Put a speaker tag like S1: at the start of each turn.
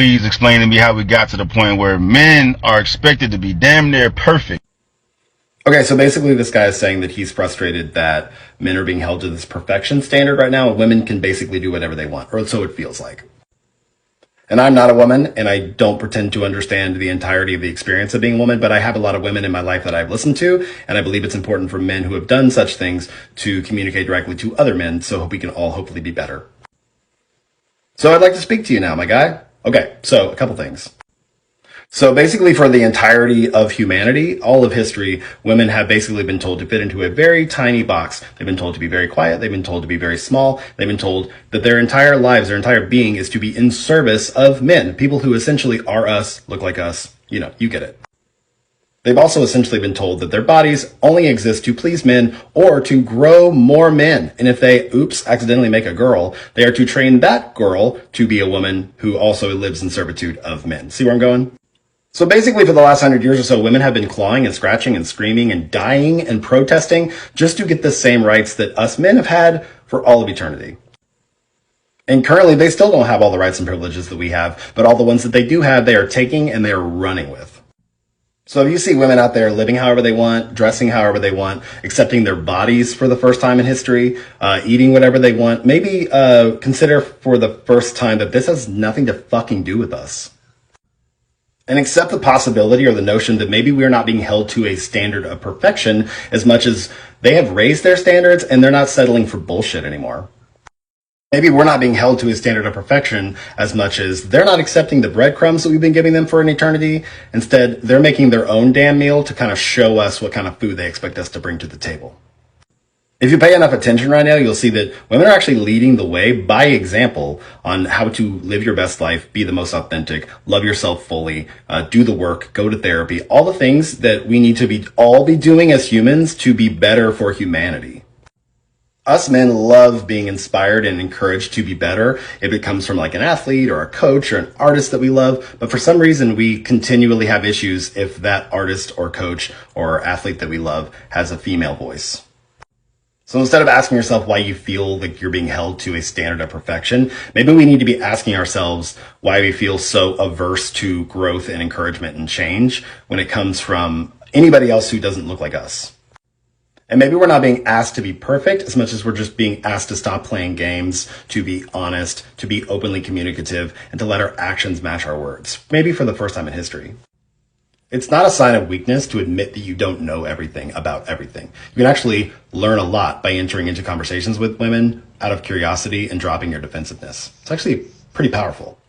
S1: Please explain to me how we got to the point where men are expected to be damn near perfect.
S2: Okay, so basically this guy is saying that he's frustrated that men are being held to this perfection standard right now, and women can basically do whatever they want, or so it feels like. And I'm not a woman, and I don't pretend to understand the entirety of the experience of being a woman, but I have a lot of women in my life that I've listened to, and I believe it's important for men who have done such things to communicate directly to other men so we can all hopefully be better. So I'd like to speak to you now, my guy. Okay, so a couple things. So basically for the entirety of humanity, all of history, women have basically been told to fit into a very tiny box. They've been told to be very quiet. They've been told to be very small. They've been told that their entire lives, their entire being is to be in service of men, people who essentially are us, look like us. You know, you get it. They've also essentially been told that their bodies only exist to please men or to grow more men. And if they, accidentally make a girl, they are to train that girl to be a woman who also lives in servitude of men. See where I'm going? So basically for the last 100 years or so, women have been clawing and scratching and screaming and dying and protesting just to get the same rights that us men have had for all of eternity. And currently they still don't have all the rights and privileges that we have, but all the ones that they do have, they are taking and they are running with. So if you see women out there living however they want, dressing however they want, accepting their bodies for the first time in history, eating whatever they want, maybe consider for the first time that this has nothing to fucking do with us. And accept the possibility or the notion that maybe we're not being held to a standard of perfection as much as they have raised their standards and they're not settling for bullshit anymore. Maybe we're not being held to a standard of perfection as much as they're not accepting the breadcrumbs that we've been giving them for an eternity. Instead, they're making their own damn meal to kind of show us what kind of food they expect us to bring to the table. If you pay enough attention right now, you'll see that women are actually leading the way by example on how to live your best life, be the most authentic, love yourself fully, do the work, go to therapy, all the things that we need to all be doing as humans to be better for humanity. Us men love being inspired and encouraged to be better if it comes from like an athlete or a coach or an artist that we love. But for some reason, we continually have issues if that artist or coach or athlete that we love has a female voice. So instead of asking yourself why you feel like you're being held to a standard of perfection, maybe we need to be asking ourselves why we feel so averse to growth and encouragement and change when it comes from anybody else who doesn't look like us. And maybe we're not being asked to be perfect as much as we're just being asked to stop playing games, to be honest, to be openly communicative, and to let our actions match our words. Maybe for the first time in history. It's not a sign of weakness to admit that you don't know everything about everything. You can actually learn a lot by entering into conversations with women out of curiosity and dropping your defensiveness. It's actually pretty powerful.